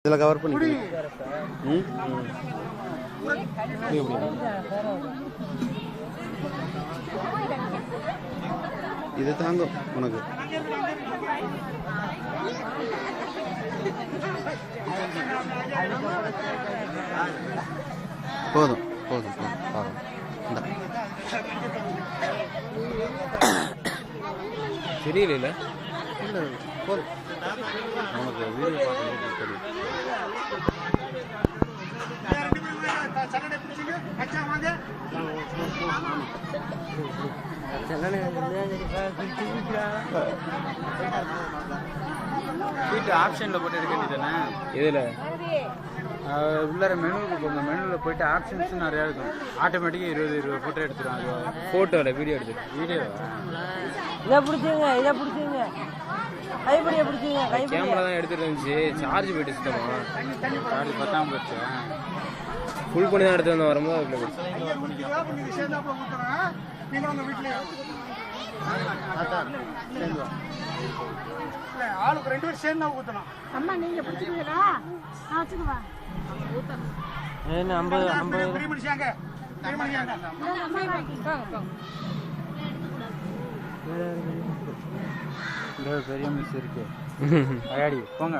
இதில் கவர் பண்ணி இது தாங்கும் உனக்கு. போதும் போதும் போதும் பாருங்க. தெரியல இல்லை போதும் நமக்கு வீடியோ பார்க்க தெரியும். வீட்டு ஆப்ஷனில் போட்டு எடுக்க வேண்டியதானே? இதில் உள்ளார மெனுவுக்கு போங்க. மெனுவில் போயிட்டு ஆப்ஷன்ஸ் நிறையா இருக்கும். ஆட்டோமேட்டிக்காக 20 ஃபோட்டோ எடுத்துரும். அது ஃபோட்டோவில் வீடியோ எடுத்து வீடியோ இதை பிடிச்சிங்க, இதை பிடிச்சிங்க, கைப்பிடியை பிடிச்சிங்க. கேமரா தான் எடுத்துட்டு இருந்துச்சு, சார்ஜ் போயிட்டு சுத்தமாக சார்ஜ் பத்தாமல் போச்சு. ஃபுல் பண்ணி தான் எடுத்து வந்து வரும்போது அதில் போச்சு. ஆளுக்கு 2 பேர் சேர்ந்து ஊற்றணும். அம்மா நீங்க பிடிச்சிருக்கீங்களா? நான் வச்சுக்குவா. என்ன 50 பெரிய மனுஷாங்க பெரிய மிஸ் இருக்கு. அடி போங்க.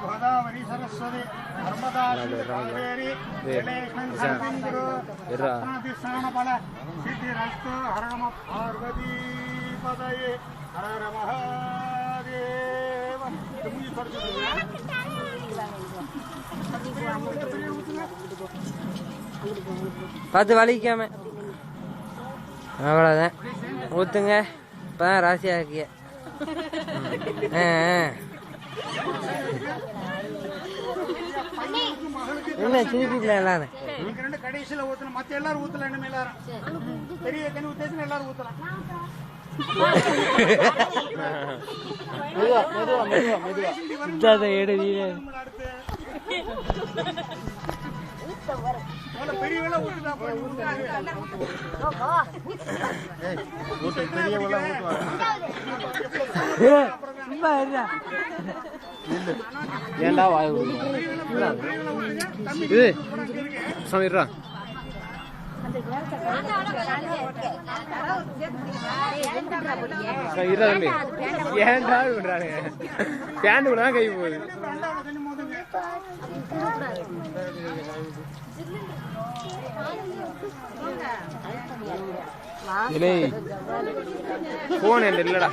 गोदावरी सरस्वती नर्मदा कावेरी जलेशानफल सिद्धिरस्तु हर नम पार्वती पदये हर महादेव. பார்த்து வலிக்காம அவ்வளோதான் ஊற்றுங்க. இப்போ தான் ராசியாக இருக்கிய. என்ன சிரிப்பில்ல எல்லாரும் கடைசியில் ஊற்றணும். மற்ற எல்லாரும் ஊற்றல. என்ன எல்லாரும் பெரிய கனி ஊற்றணும். எல்லாரும் ஊற்றலாம். ஏண்டா வாய் இது சமைடுறா. ஏன்டா பண்றாங்க? பேண்ட் கூட கை போகுது. போன் என்ன இல்லடா.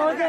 ஓகே